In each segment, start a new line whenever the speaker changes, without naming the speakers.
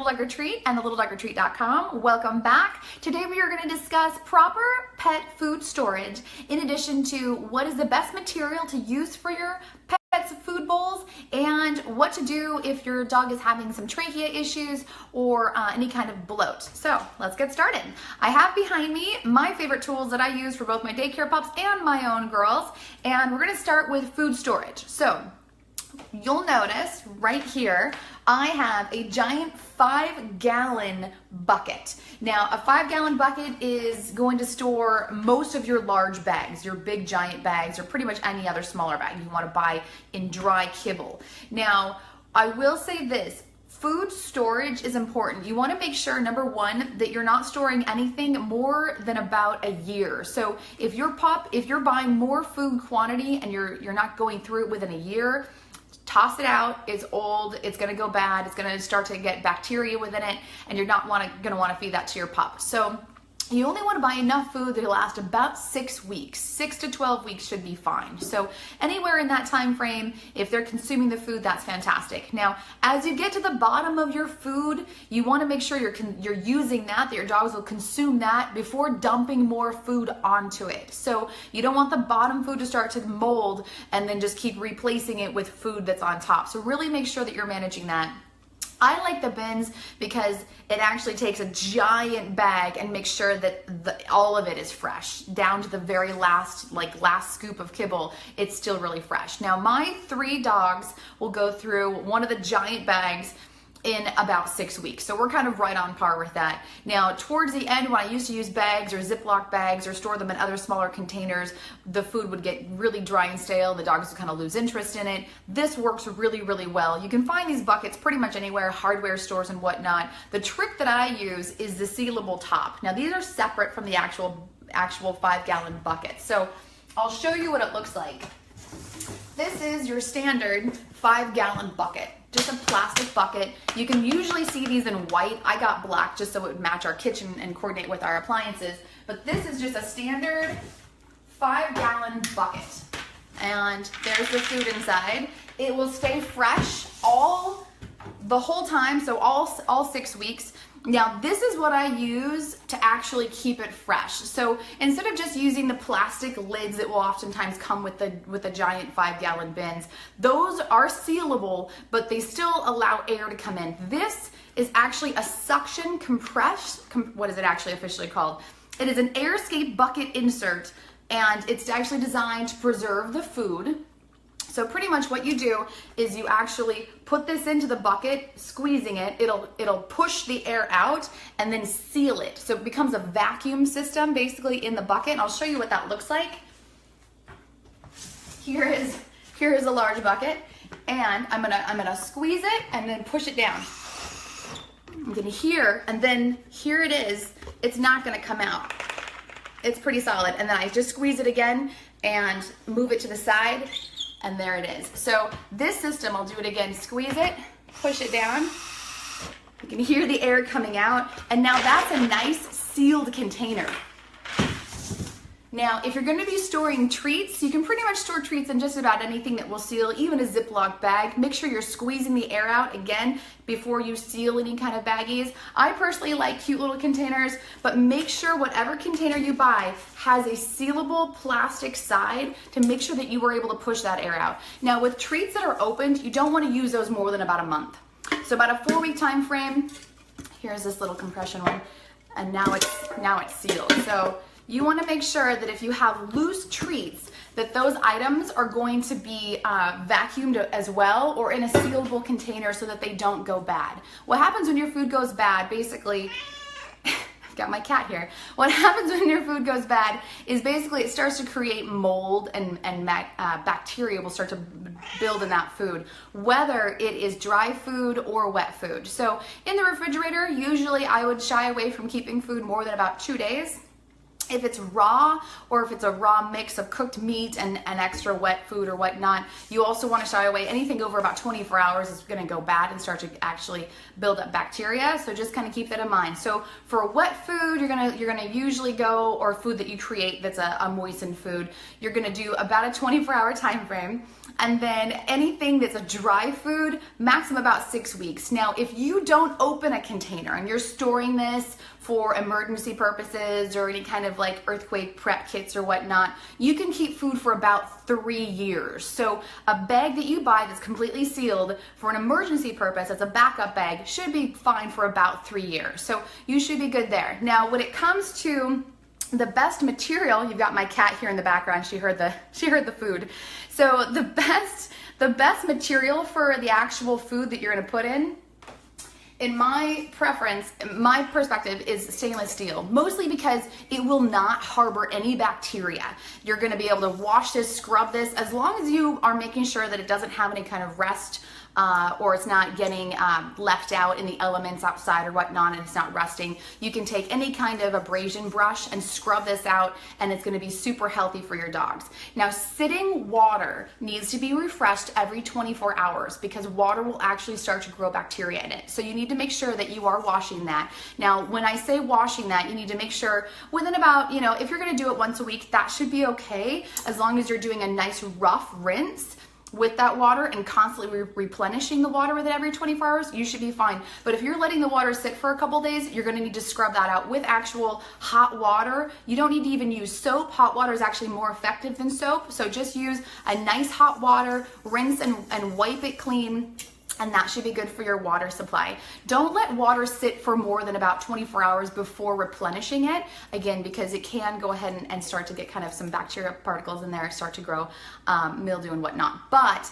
Dog Retreat and the littledogretreat.com. Welcome back. Today we are going to discuss proper pet food storage in addition to what is the best material to use for your pet's food bowls and what to do if your dog is having some trachea issues or any kind of bloat. So let's get started. I have behind me my favorite tools that I use for both my daycare pups and my own girls, and we're going to start with food storage. So you'll notice right here, I have a giant 5-gallon bucket. Now, a 5-gallon bucket is going to store most of your large bags, your big giant bags, or pretty much any other smaller bag you want to buy in dry kibble. Now, I will say this. Food storage is important. You want to make sure, number one, that you're not storing anything more than about a year. So if you're buying more food quantity and you're not going through it within a year, toss it out. It's old, it's going to go bad, it's going to start to get bacteria within it, and you're not going to want to feed that to your pup. So you only want to buy enough food that'll last about 6 weeks. 6 to 12 weeks should be fine. So anywhere in that time frame, if they're consuming the food, that's fantastic. Now, as you get to the bottom of your food, you want to make sure you're using that your dogs will consume that before dumping more food onto it. So you don't want the bottom food to start to mold and then just keep replacing it with food that's on top. So really make sure that you're managing that. I like the bins because it actually takes a giant bag and makes sure that all of it is fresh, down to the very last scoop of kibble. It's still really fresh. Now, my 3 dogs will go through one of the giant bags in about 6 weeks. So we're kind of right on par with that. Now, towards the end, when I used to use bags or Ziploc bags or store them in other smaller containers, the food would get really dry and stale. The dogs would kind of lose interest in it. This works really, really well. You can find these buckets pretty much anywhere, hardware stores and whatnot. The trick that I use is the sealable top. Now, these are separate from the actual 5-gallon bucket. So I'll show you what it looks like. This is your standard 5-gallon bucket. Just a plastic bucket. You can usually see these in white. I got black just so it would match our kitchen and coordinate with our appliances. But this is just a standard 5-gallon bucket. And there's the food inside. It will stay fresh the whole time, so all 6 weeks. Now, this is what I use to actually keep it fresh. So instead of just using the plastic lids that will oftentimes come with the giant 5-gallon bins, those are sealable, but they still allow air to come in. This is actually a suction what is it actually officially called? It is an air escape bucket insert, and it's actually designed to preserve the food. So pretty much what you do is you actually put this into the bucket, squeezing it, it'll push the air out and then seal it. So it becomes a vacuum system basically in the bucket, and I'll show you what that looks like. Here is a large bucket, and I'm gonna squeeze it and then push it down. I'm gonna and then here it is. It's not gonna come out. It's pretty solid, and then I just squeeze it again and move it to the side. And there it is. So this system, I'll do it again, squeeze it, push it down. You can hear the air coming out. And now that's a nice sealed container. Now, if you're gonna be storing treats, you can pretty much store treats in just about anything that will seal, even a Ziploc bag. Make sure you're squeezing the air out again before you seal any kind of baggies. I personally like cute little containers, but make sure whatever container you buy has a sealable plastic side to make sure that you are able to push that air out. Now, with treats that are opened, you don't wanna use those more than about a month. So about a 4-week time frame. Here's this little compression one, and now it's sealed. So you want to make sure that if you have loose treats, that those items are going to be vacuumed as well or in a sealable container so that they don't go bad. What happens when your food goes bad, basically, I've got my cat here. What happens when your food goes bad is basically it starts to create mold and bacteria will start to build in that food, whether it is dry food or wet food. So in the refrigerator, usually I would shy away from keeping food more than about 2 days. If it's raw, or if it's a raw mix of cooked meat and extra wet food or whatnot, you also want to shy away. Anything over about 24 hours is going to go bad and start to actually build up bacteria. So just kind of keep that in mind. So for wet food, you're gonna usually go, or food that you create that's a moistened food, you're gonna do about a 24-hour time frame. And then anything that's a dry food, maximum about 6 weeks. Now, if you don't open a container and you're storing this for emergency purposes or any kind of like earthquake prep kits or whatnot, you can keep food for about 3 years. So a bag that you buy that's completely sealed for an emergency purpose, as a backup bag, should be fine for about 3 years. So you should be good there. Now, when it comes to the best material, you've got my cat here in the background. She heard the food. So the best material for the actual food that you're going to put in my preference, my perspective, is stainless steel, mostly because it will not harbor any bacteria. You're going to be able to wash this, scrub this, as long as you are making sure that it doesn't have any kind of rust, or it's not getting left out in the elements outside or whatnot, and it's not rusting. You can take any kind of abrasion brush and scrub this out, and it's going to be super healthy for your dogs. Now, sitting water needs to be refreshed every 24 hours because water will actually start to grow bacteria in it. So you need to make sure that you are washing that. Now, when I say washing that, you need to make sure within about, if you're going to do it once a week, that should be okay, as long as you're doing a nice rough rinse with that water and constantly replenishing the water with it every 24 hours, you should be fine. But if you're letting the water sit for a couple days, you're going to need to scrub that out with actual hot water. You don't need to even use soap. Hot water is actually more effective than soap. So just use a nice hot water, rinse and wipe it clean, and that should be good for your water supply. Don't let water sit for more than about 24 hours before replenishing it, again, because it can go ahead and start to get kind of some bacteria particles in there, start to grow mildew and whatnot. But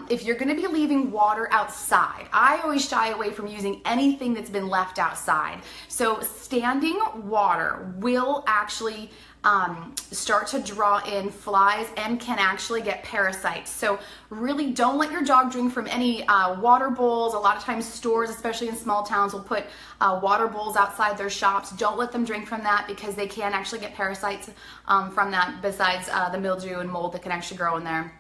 if you're gonna be leaving water outside, I always shy away from using anything that's been left outside. So standing water will actually start to draw in flies and can actually get parasites. So really don't let your dog drink from any water bowls. A lot of times stores, especially in small towns, will put water bowls outside their shops. Don't let them drink from that because they can actually get parasites from that, besides the mildew and mold that can actually grow in there.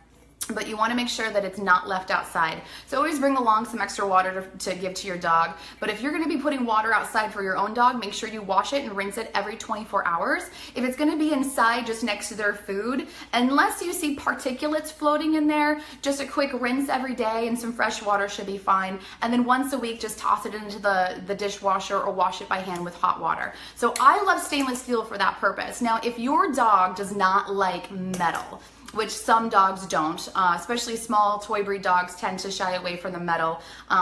But you want to make sure that it's not left outside. So always bring along some extra water to give to your dog. But if you're going to be putting water outside for your own dog, make sure you wash it and rinse it every 24 hours. If it's going to be inside just next to their food, unless you see particulates floating in there, just a quick rinse every day and some fresh water should be fine. And then once a week, just toss it into the dishwasher or wash it by hand with hot water. So I love stainless steel for that purpose. Now, if your dog does not like metal, which some dogs don't, especially small toy breed dogs tend to shy away from the metal.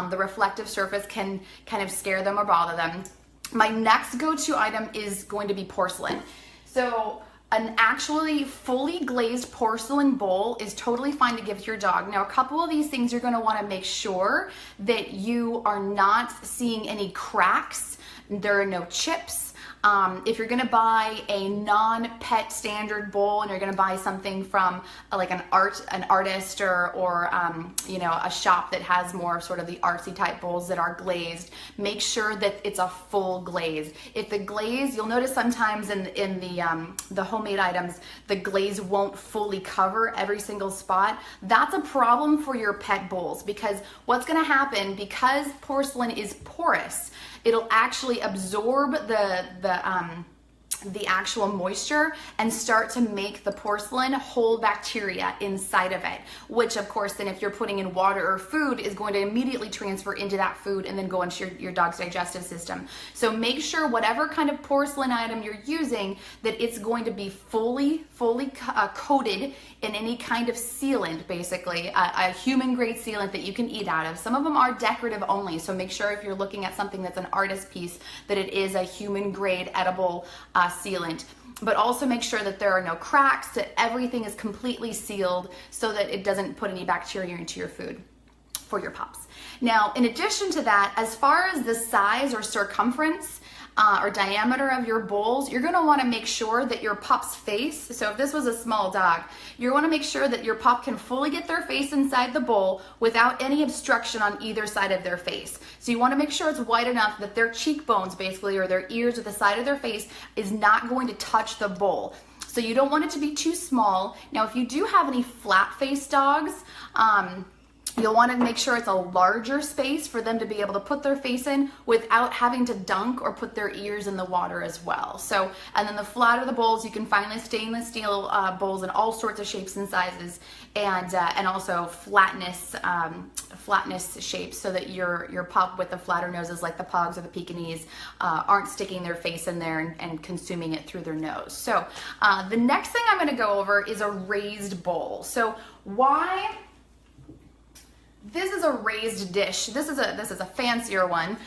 The reflective surface can kind of scare them or bother them. My next go-to item is going to be porcelain. So an actually fully glazed porcelain bowl is totally fine to give to your dog. Now, a couple of these things you're gonna wanna make sure that you are not seeing any cracks, there are no chips. If you're gonna buy a non-pet standard bowl and you're gonna buy something from like an artist or a shop that has more sort of the artsy type bowls that are glazed, make sure that it's a full glaze. If the glaze, you'll notice sometimes in the homemade items, the glaze won't fully cover every single spot. That's a problem for your pet bowls, because what's gonna happen, because porcelain is porous, it'll actually absorb the actual moisture and start to make the porcelain hold bacteria inside of it, which of course then if you're putting in water or food is going to immediately transfer into that food and then go into your dog's digestive system. So make sure whatever kind of porcelain item you're using, that it's going to be fully coated in any kind of sealant, basically a human grade sealant that you can eat out of. Some of them are decorative only, so make sure if you're looking at something that's an artist piece that it is a human grade edible sealant. But also make sure that there are no cracks, that everything is completely sealed so that it doesn't put any bacteria into your food for your pups. Now, in addition to that, as far as the size or circumference, or diameter of your bowls, you're gonna wanna make sure that your pup's face, so if this was a small dog, you wanna make sure that your pup can fully get their face inside the bowl without any obstruction on either side of their face. So you wanna make sure it's wide enough that their cheekbones basically, or their ears or the side of their face is not going to touch the bowl. So you don't want it to be too small. Now, if you do have any flat-faced dogs, you'll want to make sure it's a larger space for them to be able to put their face in without having to dunk or put their ears in the water as well. So, and then the flatter the bowls, you can find the stainless steel bowls in all sorts of shapes and sizes, and also flatness shapes, so that your pup with the flatter noses like the Pugs or the Pekingese aren't sticking their face in there and consuming it through their nose. So the next thing I'm going to go over is a raised bowl. So why? This is a raised dish. This is a fancier one.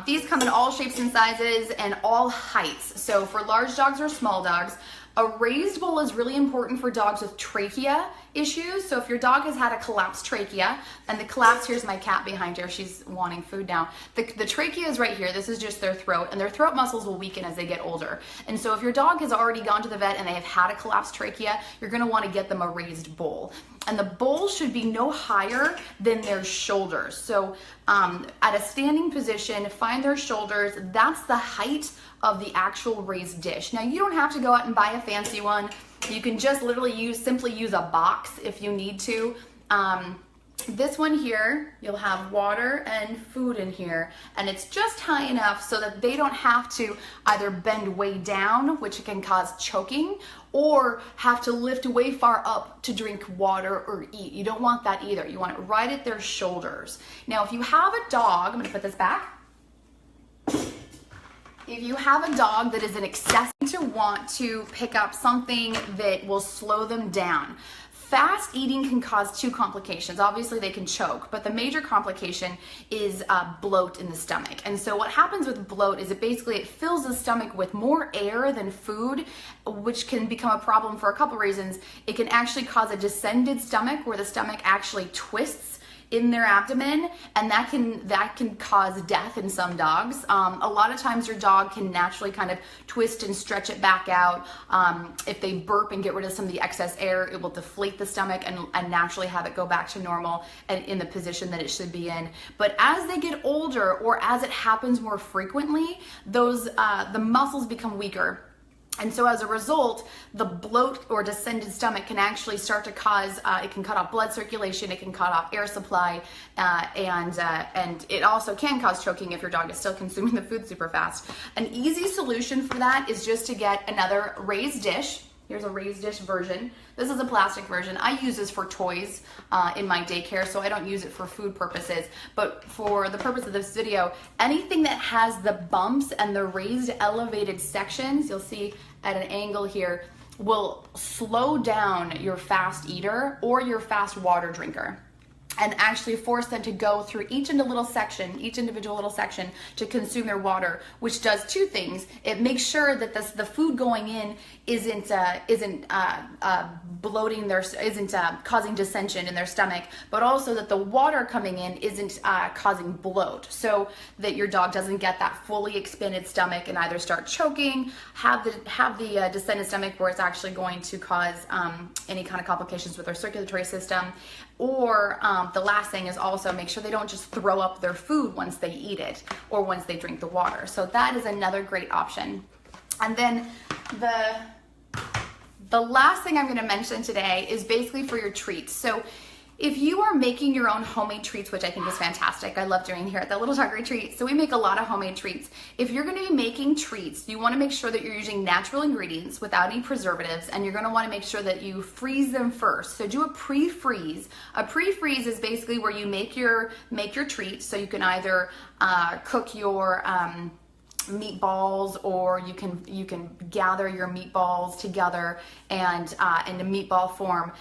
These come in all shapes and sizes and all heights. So for large dogs or small dogs, a raised bowl is really important for dogs with trachea issues. So if your dog has had a collapsed trachea, and the collapse, here's my cat behind her, she's wanting food now. The trachea is right here, this is just their throat, and their throat muscles will weaken as they get older. And so if your dog has already gone to the vet and they have had a collapsed trachea, you're gonna wanna get them a raised bowl. And the bowl should be no higher than their shoulders. So at a standing position, find their shoulders, that's the height of the actual raised dish. Now you don't have to go out and buy a fancy one. You can just literally simply use a box if you need to. This one here, you'll have water and food in here, and it's just high enough so that they don't have to either bend way down, which can cause choking, or have to lift way far up to drink water or eat. You don't want that either. You want it right at their shoulders. Now, if you have a dog, I'm gonna put this back. If you have a dog that is an excess to want to pick up something that will slow them down, fast eating can cause two complications. Obviously they can choke, but the major complication is bloat in the stomach. And so what happens with bloat is it fills the stomach with more air than food, which can become a problem for a couple reasons. It can actually cause a distended stomach, where the stomach actually twists in their abdomen, and that can cause death in some dogs. A lot of times your dog can naturally kind of twist and stretch it back out. If they burp and get rid of some of the excess air, it will deflate the stomach and naturally have it go back to normal and in the position that it should be in. But as they get older, or as it happens more frequently, the muscles become weaker. And so as a result, the bloat or distended stomach can actually start to cause, it can cut off blood circulation, it can cut off air supply, and it also can cause choking if your dog is still consuming the food super fast. An easy solution for that is just to get another raised dish. Here's a raised dish version. This is a plastic version. I use this for toys in my daycare, so I don't use it for food purposes. But for the purpose of this video, anything that has the bumps and the raised elevated sections, you'll see at an angle here, will slow down your fast eater or your fast water drinker, and actually force them to go through each individual little section to consume their water, which does two things. It makes sure that the food going in isn't bloating isn't causing dissension in their stomach, but also that the water coming in isn't causing bloat, so that your dog doesn't get that fully expanded stomach and either start choking, have the distended stomach where it's actually going to cause any kind of complications with their circulatory system. Or the last thing is also make sure they don't just throw up their food once they eat it or once they drink the water. So that is another great option. And then the last thing I'm going to mention today is basically for your treats. So if you are making your own homemade treats, which I think is fantastic, I love doing here at the Little Dog Retreat, so we make a lot of homemade treats. If you're going to be making treats, you want to make sure that you're using natural ingredients without any preservatives, and you're going to want to make sure that you freeze them first. So do a pre-freeze. A pre-freeze is basically where you make your treats, so you can either cook your meatballs, or you can gather your meatballs together and in a meatball form,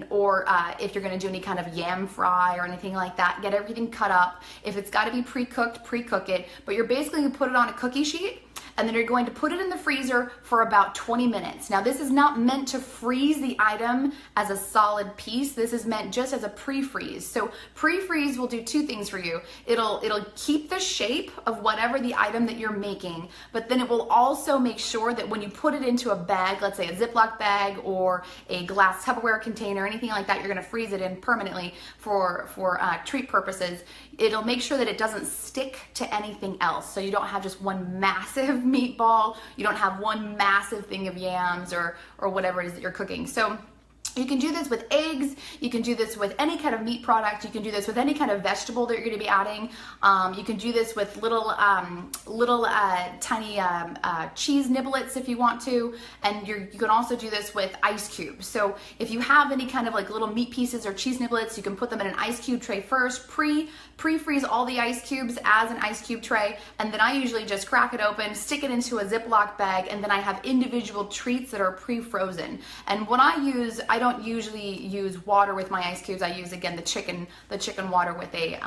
or if you're going to do any kind of yam fry or anything like that, get everything cut up. If it's got to be pre-cooked, pre-cook it, but you're basically going to put it on a cookie sheet, and then you're going to put it in the freezer for about 20 minutes. Now this is not meant to freeze the item as a solid piece. This is meant just as a pre-freeze. So pre-freeze will do two things for you. It'll keep the shape of whatever the item that you're making, but then it will also make sure that when you put it into a bag, let's say a Ziploc bag or a glass Tupperware container, anything like that, you're going to freeze it in permanently for treat purposes. It'll make sure that it doesn't stick to anything else. So you don't have just one massive meatball, you don't have one massive thing of yams or whatever it is that you're cooking. So you can do this with eggs, you can do this with any kind of meat product, you can do this with any kind of vegetable that you're going to be adding. You can do this with little tiny cheese niblets if you want to, and you can also do this with ice cubes. So if you have any kind of like little meat pieces or cheese niblets, you can put them in an ice cube tray first, pre-freeze all the ice cubes as an ice cube tray, and then I usually just crack it open, stick it into a Ziploc bag, and then I have individual treats that are pre-frozen. And what I use, I don't usually use water with my ice cubes. I use, again, the chicken water with a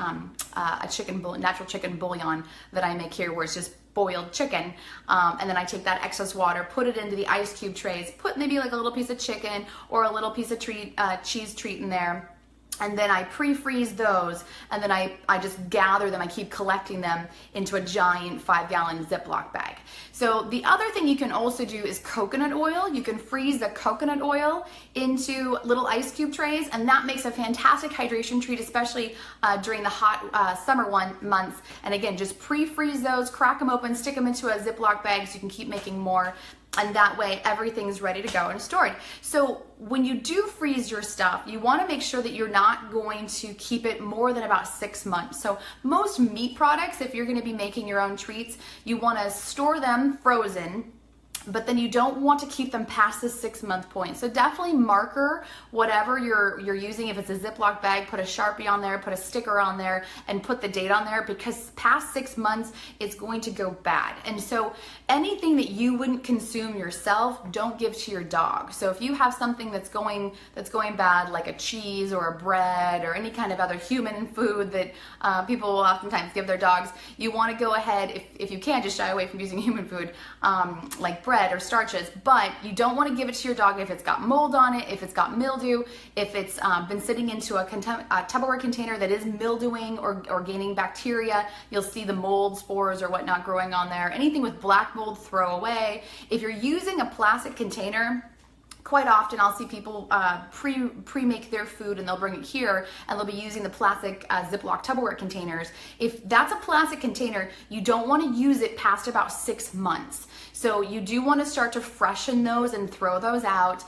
natural chicken bouillon that I make here, where it's just boiled chicken, and then I take that excess water, put it into the ice cube trays, put maybe like a little piece of chicken or a little piece of cheese treat in there, and then I pre-freeze those, and then I just gather them. I keep collecting them into a giant 5-gallon Ziploc bag. So the other thing you can also do is coconut oil. You can freeze the coconut oil into little ice cube trays, and that makes a fantastic hydration treat, especially during the hot summer months. And again, just pre-freeze those, crack them open, stick them into a Ziploc bag so you can keep making more. And that way everything's ready to go and stored. So when you do freeze your stuff, you want to make sure that you're not going to keep it more than about 6 months. So most meat products, if you're going to be making your own treats, you want to store them frozen, but then you don't want to keep them past the 6-month point. So definitely marker whatever you're using. If it's a Ziploc bag, put a Sharpie on there, put a sticker on there, and put the date on there, because past 6 months, it's going to go bad. And so anything that you wouldn't consume yourself, don't give to your dog. So if you have something that's going bad, like a cheese or a bread or any kind of other human food that people will oftentimes give their dogs, you want to go ahead, if you can, just shy away from using human food, like bread or starches, but you don't want to give it to your dog if it's got mold on it, if it's got mildew, if it's been sitting into a Tupperware container that is mildewing or gaining bacteria. You'll see the mold spores or whatnot growing on there. Anything with black mold, throw away. If you're using a plastic container, quite often I'll see people pre-make their food and they'll bring it here and they'll be using the plastic Ziploc Tupperware containers. If that's a plastic container, you don't want to use it past about 6 months. So you do want to start to freshen those and throw those out.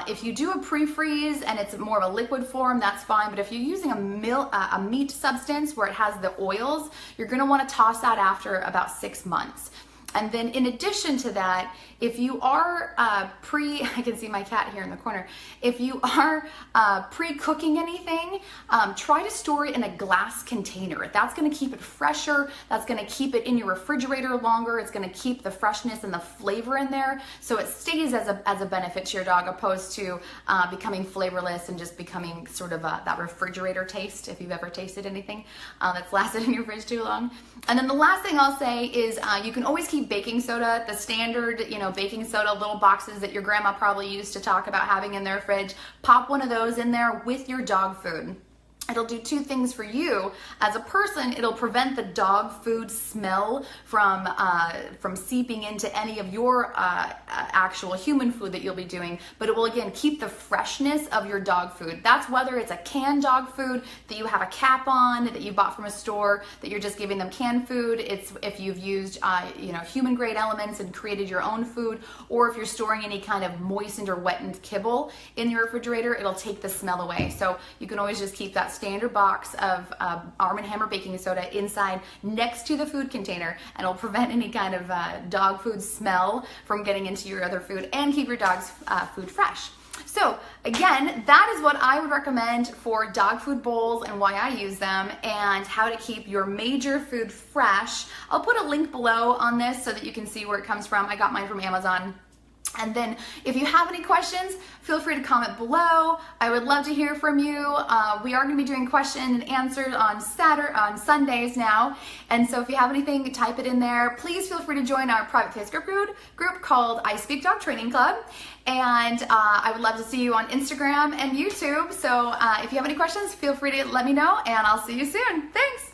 If you do a pre-freeze and it's more of a liquid form, that's fine. But if you're using a meat substance where it has the oils, you're going to want to toss that after about 6 months. And then in addition to that, if you are I can see my cat here in the corner. If you are pre-cooking anything, try to store it in a glass container. That's going to keep it fresher. That's going to keep it in your refrigerator longer. It's going to keep the freshness and the flavor in there, so it stays as a benefit to your dog, opposed to becoming flavorless and just becoming sort of that refrigerator taste, if you've ever tasted anything that's lasted in your fridge too long. And then the last thing I'll say is you can always keep baking soda, the standard, baking soda little boxes that your grandma probably used to talk about having in their fridge. Pop one of those in there with your dog food. It'll do two things for you. As a person, it'll prevent the dog food smell from seeping into any of your actual human food that you'll be doing, but it will, again, keep the freshness of your dog food. That's whether it's a canned dog food that you have a cap on, that you bought from a store, that you're just giving them canned food. It's if you've used human grade elements and created your own food, or if you're storing any kind of moistened or wettened kibble in your refrigerator, it'll take the smell away. So you can always just keep that standard box of Arm & Hammer baking soda inside next to the food container, and it'll prevent any kind of dog food smell from getting into your other food and keep your dog's food fresh. So again, that is what I would recommend for dog food bowls and why I use them, and how to keep your major food fresh. I'll put a link below on this so that you can see where it comes from. I got mine from Amazon. And then if you have any questions, feel free to comment below. I would love to hear from you. We are going to be doing question and answers on Sundays now. And so if you have anything, type it in there. Please feel free to join our private Facebook group called I Speak Dog Training Club. And I would love to see you on Instagram and YouTube. So if you have any questions, feel free to let me know, and I'll see you soon. Thanks.